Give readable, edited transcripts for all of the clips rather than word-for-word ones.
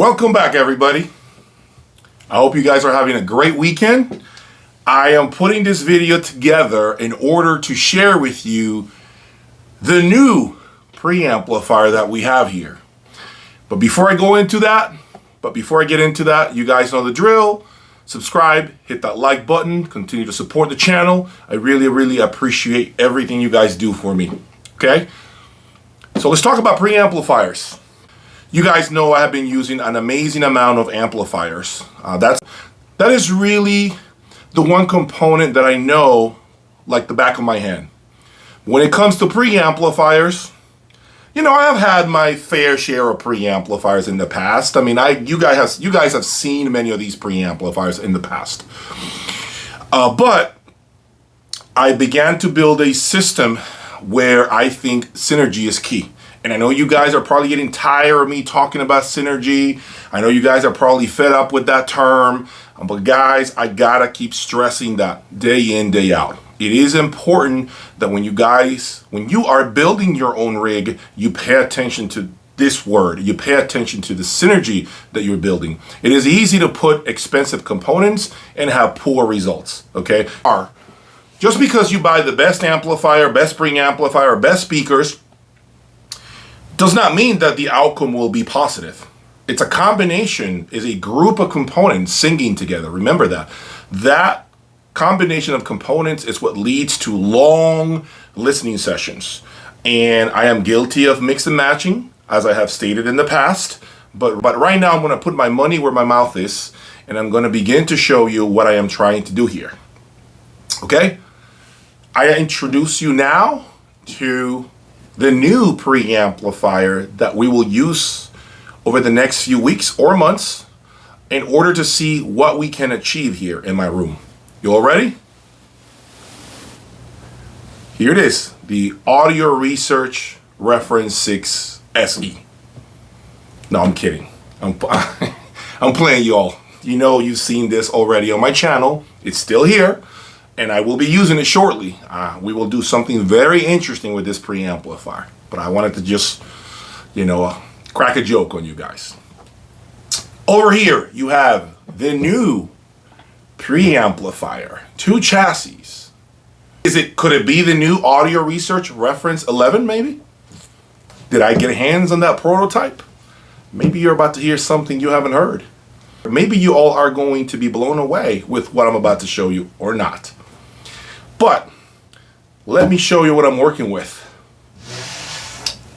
Welcome back, everybody. I hope you guys are having a great weekend. I am putting this video together in order to share with you the new preamplifier that we have here. But before I get into that, you guys know the drill. Subscribe, hit that like button, continue to support the channel. I really appreciate everything you guys do for me. Okay? So let's talk about preamplifiers. You guys know I have been using an amazing amount of amplifiers. That is really the one component that I know like the back of my hand. When it comes to preamplifiers, you know, I have had my fair share of preamplifiers in the past. I mean, you guys have seen many of these preamplifiers in the past. But I began to build a system where I think synergy is key. And I know you guys are probably getting tired of me talking about synergy. I know you guys are probably fed up with that term. But guys, I gotta keep stressing that day in, day out. It is important that when you are building your own rig, you pay attention to this word. You pay attention to the synergy that you're building. It is easy to put expensive components and have poor results, okay? Just because you buy the best amplifier, best preamplifier, best speakers, does not mean that the outcome will be positive. It's a combination, is a group of components singing together. Remember that. That combination of components is what leads to long listening sessions. And I am guilty of mix and matching, as I have stated in the past. But right now I'm going to put my money where my mouth is, and I'm going to begin to show you what I am trying to do here. Okay? I introduce you now to the new preamplifier that we will use over the next few weeks or months in order to see what we can achieve here in my room. You all ready? Here it is, the Audio Research Reference 6 SE. No, I'm kidding. I'm playing, y'all. You know, you've seen this already on my channel. It's still here, and I will be using it shortly. We will do something very interesting with this preamplifier, but I wanted to just, you know, crack a joke on you guys. Over here, you have the new preamplifier, 2 chassis. Could it be the new Audio Research Reference 11 maybe? Did I get hands on that prototype? Maybe you're about to hear something you haven't heard. Maybe you all are going to be blown away with what I'm about to show you or not. But let me show you what I'm working with.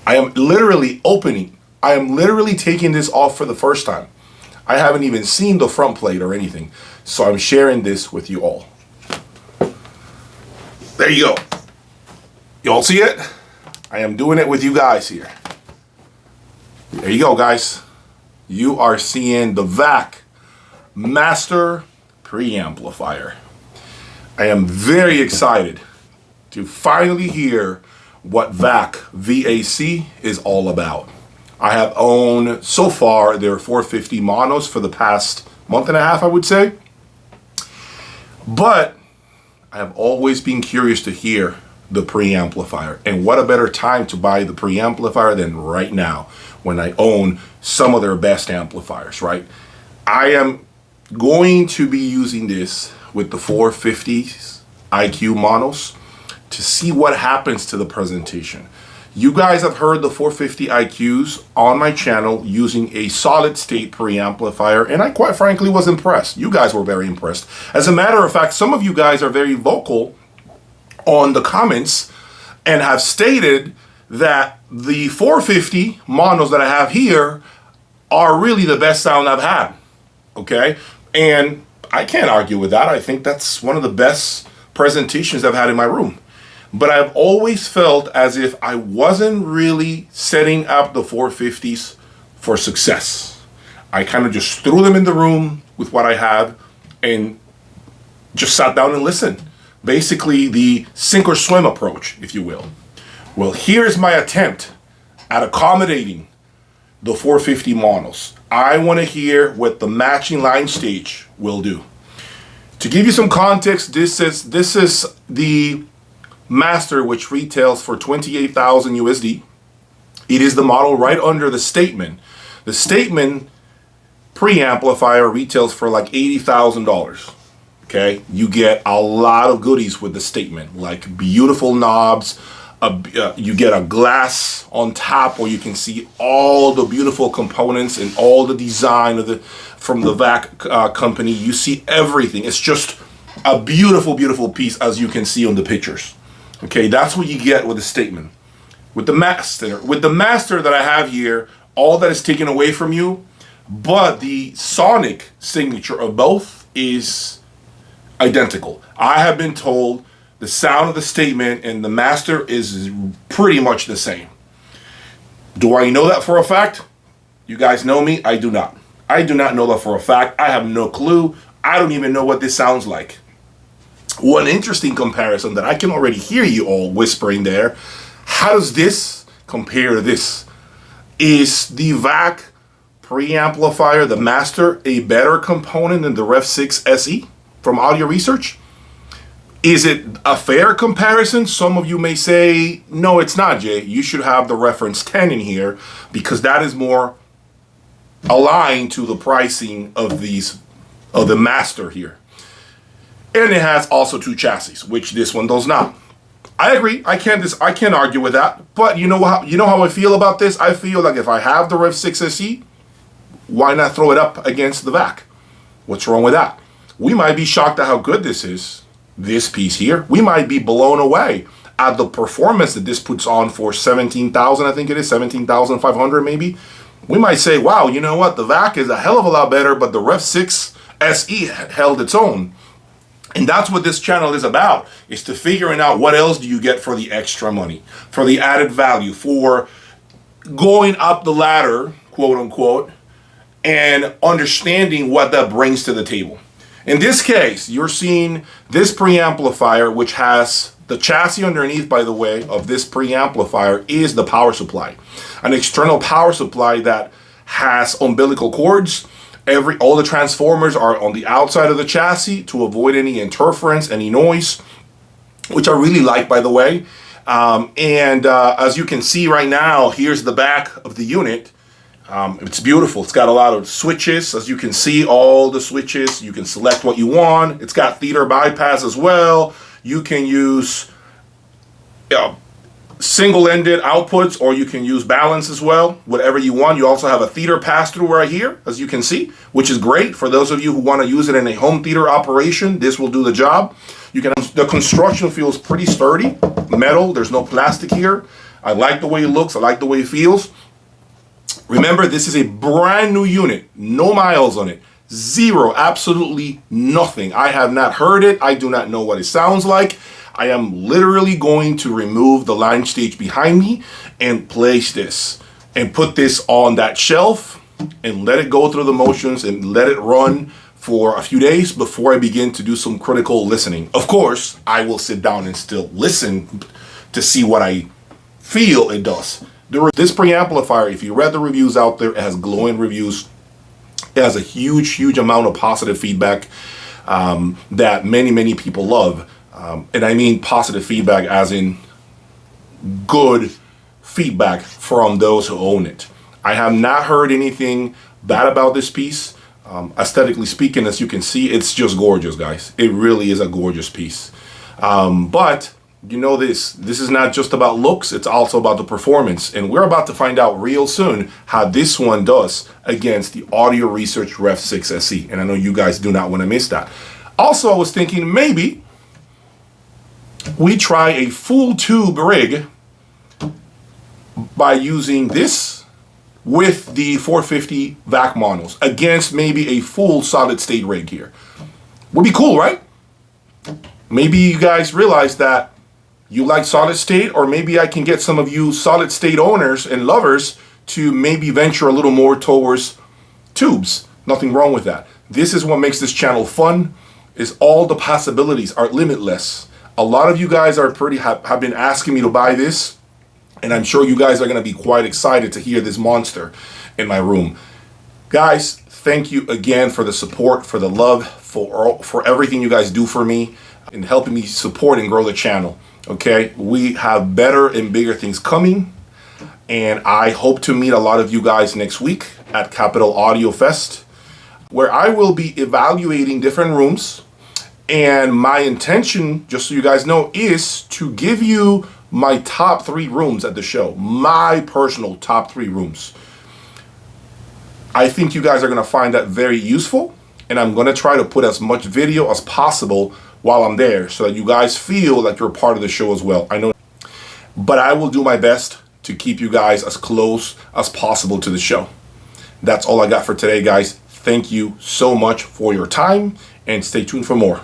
I am literally taking this off for the first time. I haven't even seen the front plate or anything. So I'm sharing this with you all. There you go. You all see it? I am doing it with you guys here. There you go, guys. You are seeing the Vac Master preamplifier. I am very excited to finally hear what VAC is all about. I have owned so far their 450 monos for the past month and a half, I would say. But I have always been curious to hear the preamplifier. And what a better time to buy the preamplifier than right now when I own some of their best amplifiers, right? I am going to be using this with the 450s IQ monos to see what happens to the presentation. You guys have heard the 450 IQs on my channel using a solid state preamplifier, and I quite frankly was impressed. You guys were very impressed. As a matter of fact, some of you guys are very vocal on the comments and have stated that the 450 monos that I have here are really the best sound I've had. Okay? And I can't argue with that. I think that's one of the best presentations I've had in my room. But I've always felt as if I wasn't really setting up the 450s for success. I kind of just threw them in the room with what I had and just sat down and listened. Basically the sink or swim approach, if you will. Well, here's my attempt at accommodating the 450 monos. I want to hear what the matching line stage will do. To give you some context, this is the Master, which retails for 28,000 USD. It is the model right under the statement. The statement preamplifier retails for like $80,000. Okay, you get a lot of goodies with the statement, like beautiful knobs. You get a glass on top where you can see all the beautiful components and all the design of from the Vac company. You see everything. It's just a beautiful, beautiful piece, as you can see on the pictures. Okay, that's what you get with the statement. With the master that I have here, all that is taken away from you, but the sonic signature of both is identical. I have been told the sound of the statement and the master is pretty much the same. Do I know that for a fact? You guys know me. I do not. I do not know that for a fact. I have no clue. I don't even know what this sounds like. One interesting comparison that I can already hear you all whispering there. How does this compare to this? Is the Vac preamplifier, the master, a better component than the Ref 6 SE from Audio Research? Is it a fair comparison? Some of you may say, no, it's not, Jay. You should have the reference 10 in here because that is more aligned to the pricing of the master here. And it has also 2 chassis, which this one does not. I agree. I can't argue with that. But you know how I feel about this? I feel like if I have the Rev 6 SE, why not throw it up against the Vac? What's wrong with that? We might be shocked at how good this is. This piece here, we might be blown away at the performance that this puts on for 17,000, I think it is 17,500 maybe. We might say, wow, you know what, the Vac is a hell of a lot better, but the Rev 6 SE held its own. And that's what this channel is about, is to figuring out what else do you get for the extra money, for the added value, for going up the ladder, quote unquote, and understanding what that brings to the table. In this case, you're seeing this preamplifier, which has the chassis underneath, by the way, of this preamplifier is the power supply. An external power supply that has umbilical cords. All the transformers are on the outside of the chassis to avoid any interference, any noise, which I really like, by the way. As you can see right now, here's the back of the unit. It's beautiful. It's got a lot of switches. As you can see, all the switches, you can select what you want. It's got theater bypass as well. You can use single-ended outputs, or you can use balance as well, whatever you want. You also have a theater pass-through right here, as you can see, which is great for those of you who want to use it in a home theater operation. This will do the job. The construction feels pretty sturdy, metal. There's no plastic here. I like the way it looks. I like the way it feels. Remember, this is a brand new unit, no miles on it, zero, absolutely nothing. I have not heard it. I do not know what it sounds like. I am literally going to remove the line stage behind me and place this and put this on that shelf and let it go through the motions and let it run for a few days before I begin to do some critical listening. Of course, I will sit down and still listen to see what I feel it does. This preamplifier, if you read the reviews out there, it has glowing reviews. It has a huge, huge amount of positive feedback that many, many people love. And I mean positive feedback as in good feedback from those who own it. I have not heard anything bad about this piece. Aesthetically speaking, as you can see, it's just gorgeous, guys. It really is a gorgeous piece. But you know this is not just about looks, it's also about the performance. And we're about to find out real soon how this one does against the Audio Research Ref 6 SE. And I know you guys do not want to miss that. Also, I was thinking maybe we try a full tube rig by using this with the 450 Vac monos against maybe a full solid state rig here. Would be cool, right? Maybe you guys realize that you like solid state, or maybe I can get some of you solid state owners and lovers to maybe venture a little more towards tubes. Nothing wrong with that. This is what makes this channel fun, is all the possibilities are limitless. A lot of you guys are have been asking me to buy this, and I'm sure you guys are going to be quite excited to hear this monster in my room. Guys, thank you again for the support, for the love, for everything you guys do for me and helping me support and grow the channel. Okay, we have better and bigger things coming, and I hope to meet a lot of you guys next week at Capital Audio Fest. where I will be evaluating different rooms. And my intention, just so you guys know, is to give you my top 3 rooms at the show. My personal top 3 rooms. I think you guys are going to find that very useful. And I'm going to try to put as much video as possible while I'm there so that you guys feel like you're a part of the show as well. I know, but I will do my best to keep you guys as close as possible to the show. That's all I got for today, guys. Thank you so much for your time, and stay tuned for more.